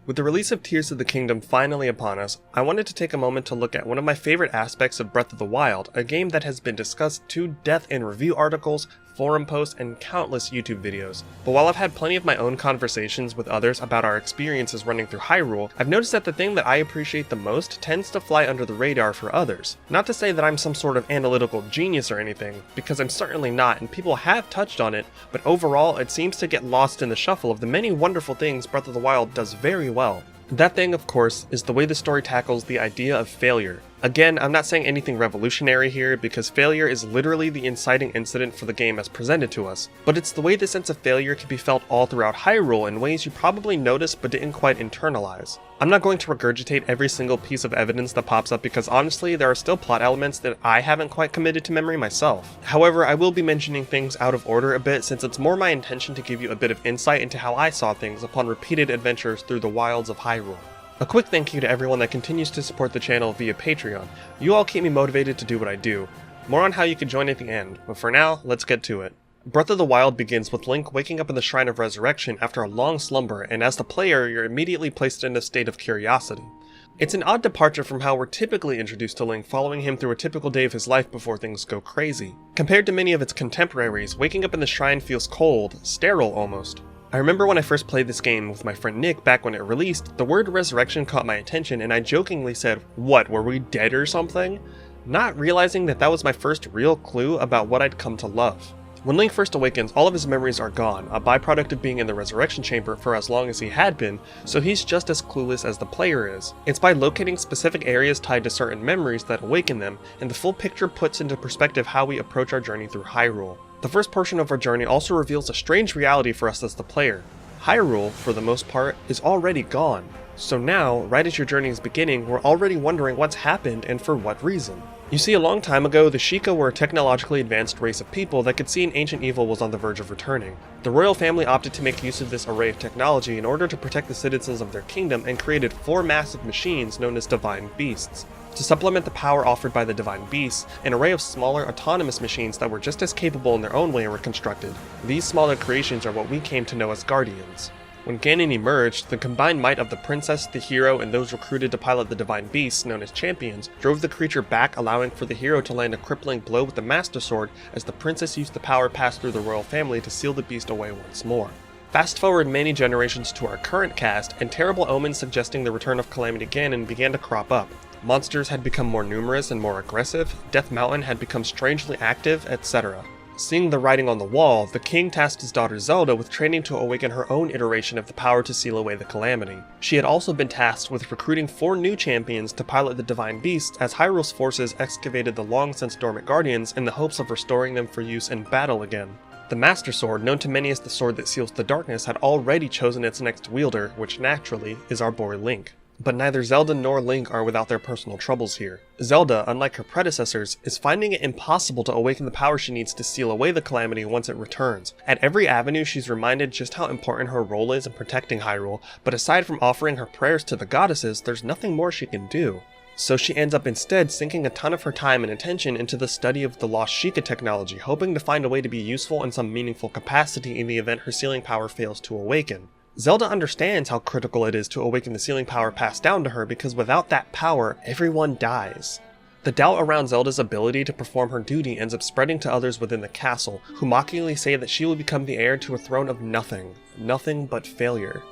With the release of Tears of the Kingdom finally upon us, I wanted to take a moment to look at one of my favorite aspects of Breath of the Wild, a game that has been discussed to death in review articles, forum posts, and countless YouTube videos. But while I've had plenty of my own conversations with others about our experiences running through Hyrule, I've noticed that the thing that I appreciate the most tends to fly under the radar for others. Not to say that I'm some sort of analytical genius or anything, because I'm certainly not, and people have touched on it, but overall it seems to get lost in the shuffle of the many wonderful things Breath of the Wild does very well. That thing, of course, is the way the story tackles the idea of failure. Again, I'm not saying anything revolutionary here, because failure is literally the inciting incident for the game as presented to us, but it's the way the sense of failure can be felt all throughout Hyrule in ways you probably noticed but didn't quite internalize. I'm not going to regurgitate every single piece of evidence that pops up because honestly, there are still plot elements that I haven't quite committed to memory myself. However, I will be mentioning things out of order a bit since it's more my intention to give you a bit of insight into how I saw things upon repeated adventures through the wilds of Hyrule. A quick thank you to everyone that continues to support the channel via Patreon. You all keep me motivated to do what I do. More on how you can join at the end, but for now, let's get to it. Breath of the Wild begins with Link waking up in the Shrine of Resurrection after a long slumber, and as the player, you're immediately placed in a state of curiosity. It's an odd departure from how we're typically introduced to Link, following him through a typical day of his life before things go crazy. Compared to many of its contemporaries, waking up in the shrine feels cold, sterile almost. I remember when I first played this game with my friend Nick back when it released, the word resurrection caught my attention and I jokingly said, "What, were we dead or something?" Not realizing that was my first real clue about what I'd come to love. When Link first awakens, all of his memories are gone, a byproduct of being in the resurrection chamber for as long as he had been, so he's just as clueless as the player is. It's by locating specific areas tied to certain memories that awaken them, and the full picture puts into perspective how we approach our journey through Hyrule. The first portion of our journey also reveals a strange reality for us as the player. Hyrule, for the most part, is already gone. So now, right as your journey is beginning, we're already wondering what's happened and for what reason. You see, a long time ago, the Sheikah were a technologically advanced race of people that could see an ancient evil was on the verge of returning. The royal family opted to make use of this array of technology in order to protect the citizens of their kingdom and created 4 massive machines known as divine beasts. To supplement the power offered by the divine beasts, an array of smaller autonomous machines that were just as capable in their own way were constructed. These smaller creations are what we came to know as guardians. When Ganon emerged, the combined might of the princess, the hero, and those recruited to pilot the divine beasts, known as champions, drove the creature back, allowing for the hero to land a crippling blow with the Master Sword as the princess used the power passed through the royal family to seal the beast away once more. Fast forward many generations to our current cast, and terrible omens suggesting the return of Calamity Ganon began to crop up. Monsters had become more numerous and more aggressive, Death Mountain had become strangely active, etc. Seeing the writing on the wall, the king tasked his daughter Zelda with training to awaken her own iteration of the power to seal away the calamity. She had also been tasked with recruiting 4 new champions to pilot the divine beasts as Hyrule's forces excavated the long-since dormant guardians in the hopes of restoring them for use in battle again. The Master Sword, known to many as the sword that seals the darkness, had already chosen its next wielder, which naturally is our boy Link. But neither Zelda nor Link are without their personal troubles here. Zelda, unlike her predecessors, is finding it impossible to awaken the power she needs to seal away the calamity once it returns. At every avenue she's reminded just how important her role is in protecting Hyrule, but aside from offering her prayers to the goddesses, there's nothing more she can do. So she ends up instead sinking a ton of her time and attention into the study of the lost Sheikah technology, hoping to find a way to be useful in some meaningful capacity in the event her sealing power fails to awaken. Zelda understands how critical it is to awaken the sealing power passed down to her because without that power, everyone dies. The doubt around Zelda's ability to perform her duty ends up spreading to others within the castle, who mockingly say that she will become the heir to a throne of nothing but failure.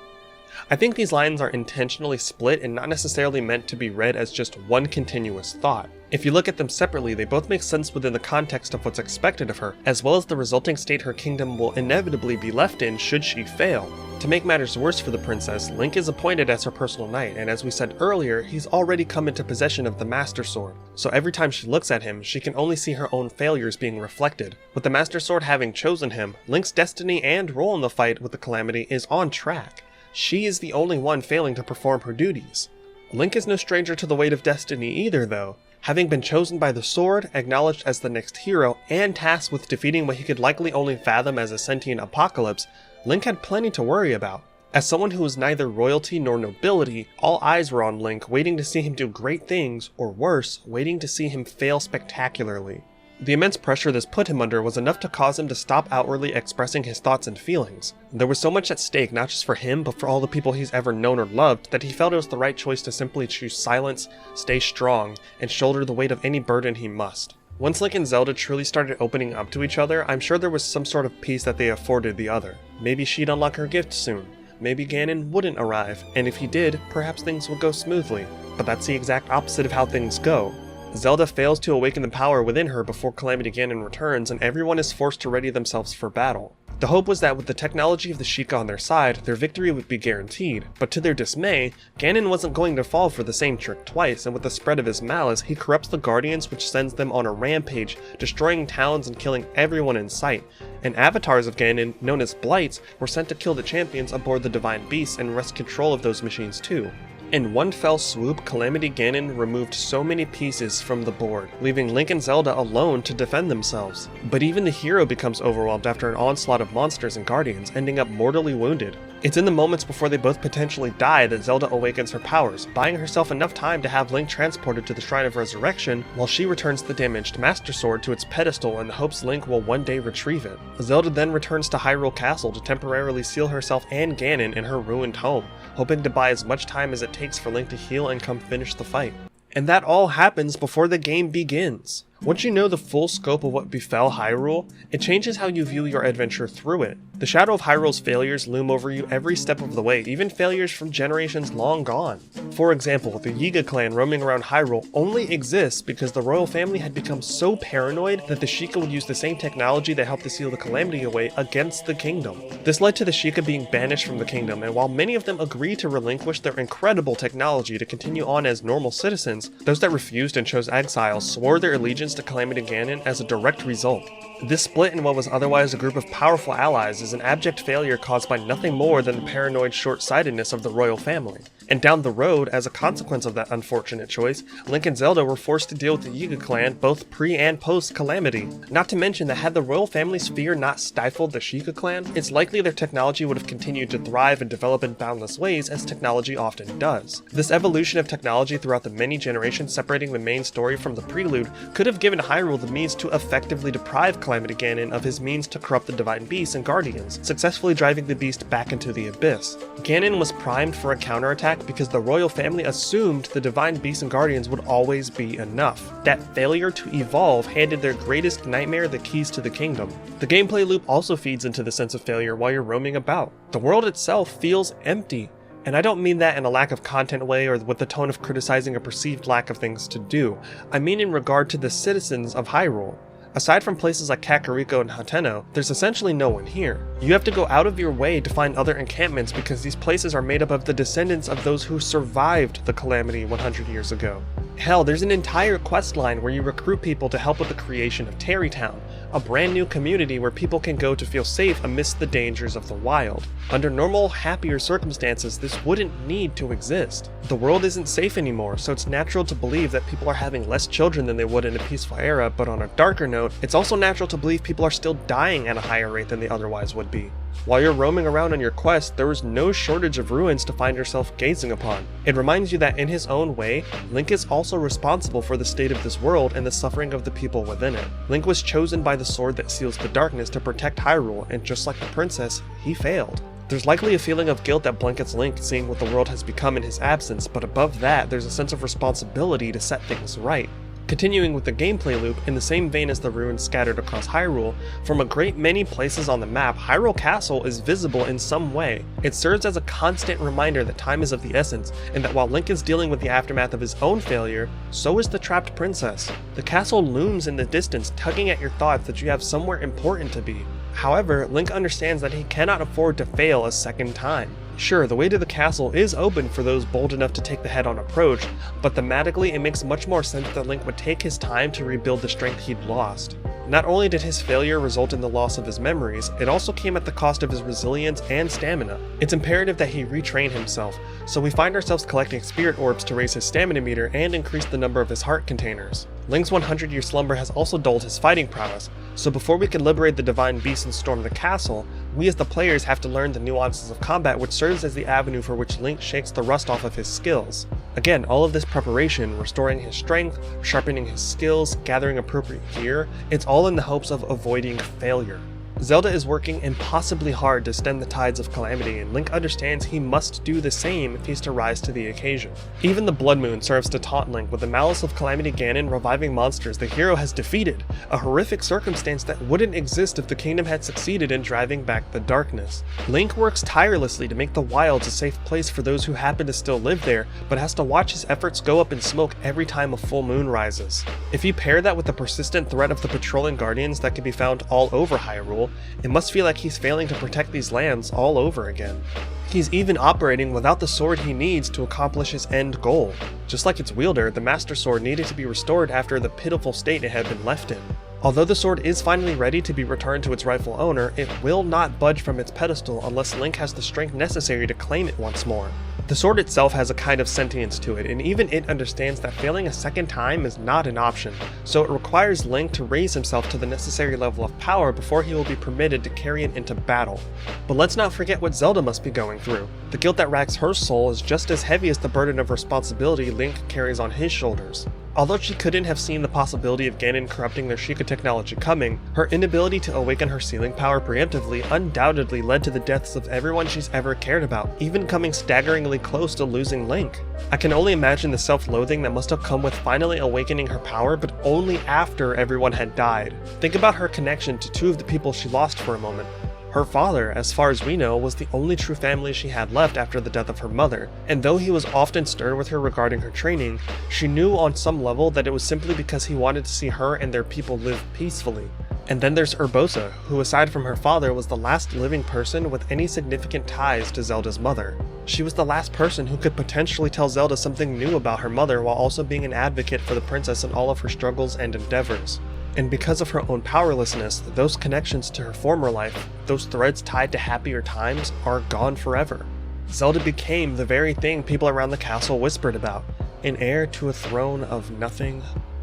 I think these lines are intentionally split and not necessarily meant to be read as just one continuous thought. If you look at them separately, they both make sense within the context of what's expected of her, as well as the resulting state her kingdom will inevitably be left in should she fail. To make matters worse for the princess, Link is appointed as her personal knight, and as we said earlier, he's already come into possession of the Master Sword. So every time she looks at him, she can only see her own failures being reflected. With the Master Sword having chosen him, Link's destiny and role in the fight with the Calamity is on track. She is the only one failing to perform her duties. Link is no stranger to the weight of destiny either, though. Having been chosen by the sword, acknowledged as the next hero, and tasked with defeating what he could likely only fathom as a sentient apocalypse, Link had plenty to worry about. As someone who was neither royalty nor nobility, all eyes were on Link, waiting to see him do great things, or worse, waiting to see him fail spectacularly. The immense pressure this put him under was enough to cause him to stop outwardly expressing his thoughts and feelings. There was so much at stake, not just for him, but for all the people he's ever known or loved, that he felt it was the right choice to simply choose silence, stay strong, and shoulder the weight of any burden he must. Once Link and Zelda truly started opening up to each other, I'm sure there was some sort of peace that they afforded the other. Maybe she'd unlock her gift soon. Maybe Ganon wouldn't arrive, and if he did, perhaps things would go smoothly. But that's the exact opposite of how things go. Zelda fails to awaken the power within her before Calamity Ganon returns, and everyone is forced to ready themselves for battle. The hope was that with the technology of the Sheikah on their side, their victory would be guaranteed, but to their dismay, Ganon wasn't going to fall for the same trick twice, and with the spread of his malice, he corrupts the Guardians, which sends them on a rampage, destroying towns and killing everyone in sight. And avatars of Ganon, known as Blights, were sent to kill the champions aboard the Divine Beasts and wrest control of those machines too. In one fell swoop, Calamity Ganon removed so many pieces from the board, leaving Link and Zelda alone to defend themselves. But even the hero becomes overwhelmed after an onslaught of monsters and guardians, ending up mortally wounded. It's in the moments before they both potentially die that Zelda awakens her powers, buying herself enough time to have Link transported to the Shrine of Resurrection, while she returns the damaged Master Sword to its pedestal in the hopes Link will one day retrieve it. Zelda then returns to Hyrule Castle to temporarily seal herself and Ganon in her ruined home, hoping to buy as much time as it takes for Link to heal and come finish the fight. And that all happens before the game begins. Once you know the full scope of what befell Hyrule, it changes how you view your adventure through it. The shadow of Hyrule's failures loom over you every step of the way, even failures from generations long gone. For example, the Yiga clan roaming around Hyrule only exists because the royal family had become so paranoid that the Sheikah would use the same technology that helped to seal the Calamity away against the kingdom. This led to the Sheikah being banished from the kingdom, and while many of them agreed to relinquish their incredible technology to continue on as normal citizens, those that refused and chose exile swore their allegiance to Calamity Ganon as a direct result. This split in what was otherwise a group of powerful allies is an abject failure caused by nothing more than the paranoid short-sightedness of the royal family. And down the road, as a consequence of that unfortunate choice, Link and Zelda were forced to deal with the Yiga clan both pre- and post-Calamity. Not to mention that had the royal family's fear not stifled the Sheikah clan, it's likely their technology would have continued to thrive and develop in boundless ways as technology often does. This evolution of technology throughout the many generations separating the main story from the prelude could have given Hyrule the means to effectively deprive Calamity Ganon of his means to corrupt the Divine Beasts and Guardians, successfully driving the beast back into the abyss. Ganon was primed for a counterattack because the royal family assumed the Divine Beasts and Guardians would always be enough. That failure to evolve handed their greatest nightmare the keys to the kingdom. The gameplay loop also feeds into the sense of failure while you're roaming about. The world itself feels empty. And I don't mean that in a lack of content way or with the tone of criticizing a perceived lack of things to do. I mean in regard to the citizens of Hyrule. Aside from places like Kakariko and Hateno, there's essentially no one here. You have to go out of your way to find other encampments because these places are made up of the descendants of those who survived the Calamity 100 years ago. Hell, there's an entire quest line where you recruit people to help with the creation of Tarrytown, a brand new community where people can go to feel safe amidst the dangers of the wild. Under normal, happier circumstances, this wouldn't need to exist. The world isn't safe anymore, so it's natural to believe that people are having less children than they would in a peaceful era, but on a darker note, it's also natural to believe people are still dying at a higher rate than they otherwise would be. While you're roaming around on your quest, there is no shortage of ruins to find yourself gazing upon. It reminds you that in his own way, Link is also responsible for the state of this world and the suffering of the people within it. Link was chosen by the sword that seals the darkness to protect Hyrule, and just like the princess, he failed. There's likely a feeling of guilt that blankets Link seeing what the world has become in his absence, but above that, there's a sense of responsibility to set things right. Continuing with the gameplay loop, in the same vein as the ruins scattered across Hyrule, from a great many places on the map, Hyrule Castle is visible in some way. It serves as a constant reminder that time is of the essence, and that while Link is dealing with the aftermath of his own failure, so is the trapped princess. The castle looms in the distance, tugging at your thoughts that you have somewhere important to be. However, Link understands that he cannot afford to fail a second time. Sure, the way to the castle is open for those bold enough to take the head-on approach, but thematically it makes much more sense that Link would take his time to rebuild the strength he'd lost. Not only did his failure result in the loss of his memories, it also came at the cost of his resilience and stamina. It's imperative that he retrain himself, so we find ourselves collecting spirit orbs to raise his stamina meter and increase the number of his heart containers. Link's 100-year slumber has also dulled his fighting prowess, so before we can liberate the Divine Beast and storm the castle, we as the players have to learn the nuances of combat, which serves as the avenue for which Link shakes the rust off of his skills. Again, all of this preparation, restoring his strength, sharpening his skills, gathering appropriate gear, it's all in the hopes of avoiding failure. Zelda is working impossibly hard to stem the tides of calamity, and Link understands he must do the same if he's to rise to the occasion. Even the Blood Moon serves to taunt Link with the malice of Calamity Ganon reviving monsters the hero has defeated, a horrific circumstance that wouldn't exist if the kingdom had succeeded in driving back the darkness. Link works tirelessly to make the wilds a safe place for those who happen to still live there, but has to watch his efforts go up in smoke every time a full moon rises. If you pair that with the persistent threat of the patrolling guardians that can be found all over Hyrule, it must feel like he's failing to protect these lands all over again. He's even operating without the sword he needs to accomplish his end goal. Just like its wielder, the Master Sword needed to be restored after the pitiful state it had been left in. Although the sword is finally ready to be returned to its rightful owner, it will not budge from its pedestal unless Link has the strength necessary to claim it once more. The sword itself has a kind of sentience to it, and even it understands that failing a second time is not an option, so it requires Link to raise himself to the necessary level of power before he will be permitted to carry it into battle. But let's not forget what Zelda must be going through. The guilt that racks her soul is just as heavy as the burden of responsibility Link carries on his shoulders. Although she couldn't have seen the possibility of Ganon corrupting their Sheikah technology coming, her inability to awaken her sealing power preemptively undoubtedly led to the deaths of everyone she's ever cared about, even coming staggeringly close to losing Link. I can only imagine the self-loathing that must have come with finally awakening her power, but only after everyone had died. Think about her connection to two of the people she lost for a moment. Her father, as far as we know, was the only true family she had left after the death of her mother, and though he was often stern with her regarding her training, she knew on some level that it was simply because he wanted to see her and their people live peacefully. And then there's Urbosa, who aside from her father was the last living person with any significant ties to Zelda's mother. She was the last person who could potentially tell Zelda something new about her mother while also being an advocate for the princess in all of her struggles and endeavors. And because of her own powerlessness, those connections to her former life, those threads tied to happier times, are gone forever. Zelda became the very thing people around the castle whispered about, an heir to a throne of nothing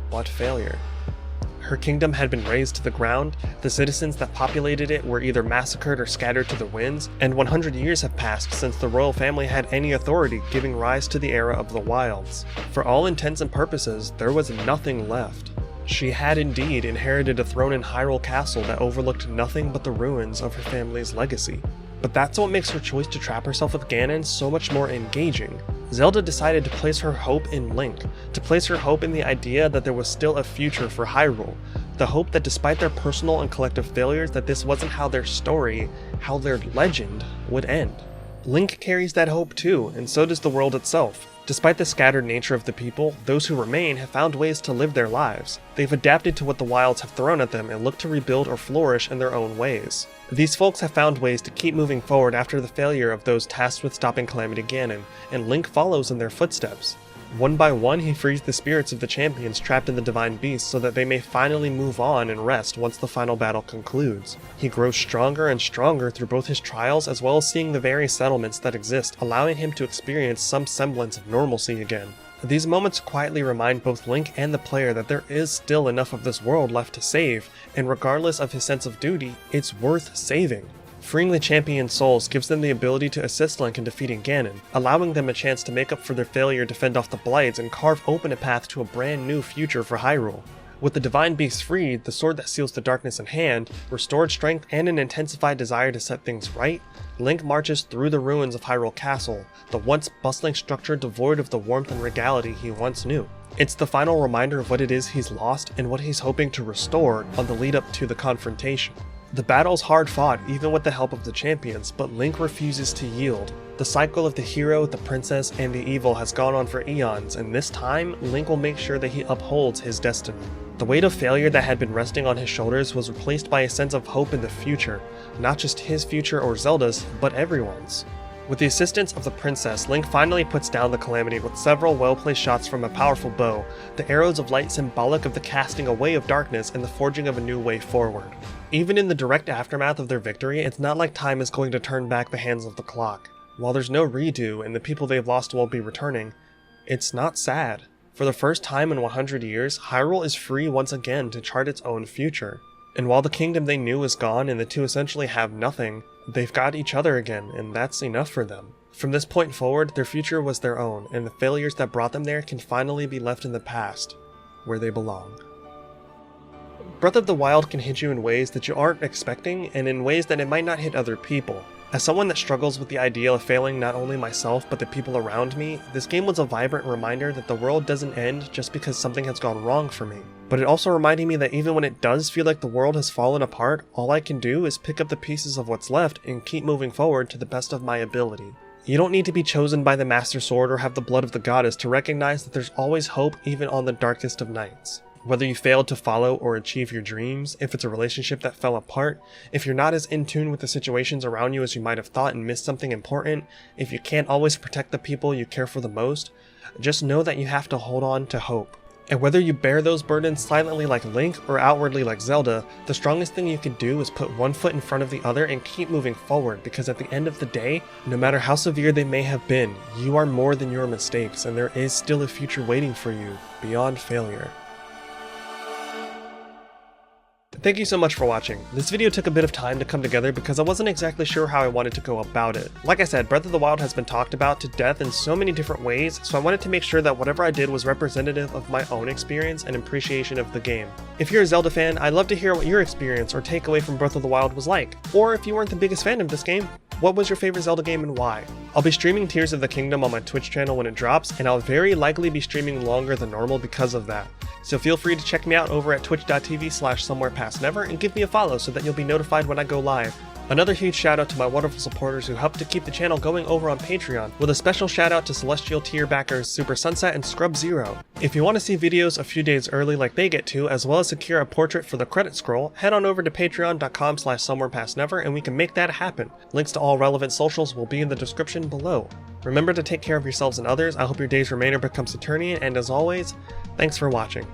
but failure. Her kingdom had been razed to the ground, the citizens that populated it were either massacred or scattered to the winds, and 100 years have passed since the royal family had any authority, giving rise to the era of the wilds. For all intents and purposes, there was nothing left. She had indeed inherited a throne in Hyrule Castle that overlooked nothing but the ruins of her family's legacy. But that's what makes her choice to trap herself with Ganon so much more engaging. Zelda decided to place her hope in Link, to place her hope in the idea that there was still a future for Hyrule, the hope that despite their personal and collective failures that this wasn't how their story, how their legend, would end. Link carries that hope too, and so does the world itself. Despite the scattered nature of the people, those who remain have found ways to live their lives. They've adapted to what the wilds have thrown at them and look to rebuild or flourish in their own ways. These folks have found ways to keep moving forward after the failure of those tasked with stopping Calamity Ganon, and Link follows in their footsteps. One by one, he frees the spirits of the champions trapped in the Divine Beast so that they may finally move on and rest once the final battle concludes. He grows stronger and stronger through both his trials as well as seeing the various settlements that exist, allowing him to experience some semblance of normalcy again. These moments quietly remind both Link and the player that there is still enough of this world left to save, and regardless of his sense of duty, it's worth saving. Freeing the champion's souls gives them the ability to assist Link in defeating Ganon, allowing them a chance to make up for their failure to fend off the Blights and carve open a path to a brand new future for Hyrule. With the Divine Beast freed, the sword that seals the darkness in hand, restored strength, and an intensified desire to set things right, Link marches through the ruins of Hyrule Castle, the once bustling structure devoid of the warmth and regality he once knew. It's the final reminder of what it is he's lost and what he's hoping to restore on the lead up to the confrontation. The battle's hard fought even with the help of the champions, but Link refuses to yield. The cycle of the hero, the princess, and the evil has gone on for eons, and this time, Link will make sure that he upholds his destiny. The weight of failure that had been resting on his shoulders was replaced by a sense of hope in the future, not just his future or Zelda's, but everyone's. With the assistance of the princess, Link finally puts down the Calamity with several well-placed shots from a powerful bow, the arrows of light symbolic of the casting away of darkness and the forging of a new way forward. Even in the direct aftermath of their victory, it's not like time is going to turn back the hands of the clock. While there's no redo and the people they've lost won't be returning, it's not sad. For the first time in 100 years, Hyrule is free once again to chart its own future. And while the kingdom they knew is gone and the two essentially have nothing, they've got each other again, and that's enough for them. From this point forward, their future was their own, and the failures that brought them there can finally be left in the past, where they belong. Breath of the Wild can hit you in ways that you aren't expecting, and in ways that it might not hit other people. As someone that struggles with the idea of failing not only myself but the people around me, this game was a vibrant reminder that the world doesn't end just because something has gone wrong for me. But it also reminded me that even when it does feel like the world has fallen apart, all I can do is pick up the pieces of what's left and keep moving forward to the best of my ability. You don't need to be chosen by the Master Sword or have the blood of the goddess to recognize that there's always hope even on the darkest of nights. Whether you failed to follow or achieve your dreams, if it's a relationship that fell apart, if you're not as in tune with the situations around you as you might have thought and missed something important, if you can't always protect the people you care for the most, just know that you have to hold on to hope. And whether you bear those burdens silently like Link or outwardly like Zelda, the strongest thing you can do is put one foot in front of the other and keep moving forward, because at the end of the day, no matter how severe they may have been, you are more than your mistakes and there is still a future waiting for you beyond failure. Thank you so much for watching. This video took a bit of time to come together because I wasn't exactly sure how I wanted to go about it. Like I said, Breath of the Wild has been talked about to death in so many different ways, so I wanted to make sure that whatever I did was representative of my own experience and appreciation of the game. If you're a Zelda fan, I'd love to hear what your experience or takeaway from Breath of the Wild was like. Or if you weren't the biggest fan of this game, what was your favorite Zelda game and why? I'll be streaming Tears of the Kingdom on my Twitch channel when it drops, and I'll very likely be streaming longer than normal because of that. So feel free to check me out over at twitch.tv/somewherepastnever and give me a follow so that you'll be notified when I go live. Another huge shout out to my wonderful supporters who help to keep the channel going over on Patreon, with a special shout out to Celestial tier backers Super Sunset and Scrub Zero. If you want to see videos a few days early like they get to, as well as secure a portrait for the credit scroll, head on over to patreon.com/somewherepastnever and we can make that happen. Links to all relevant socials will be in the description below. Remember to take care of yourselves and others. I hope your days remain or become Saturnian, and as always, thanks for watching.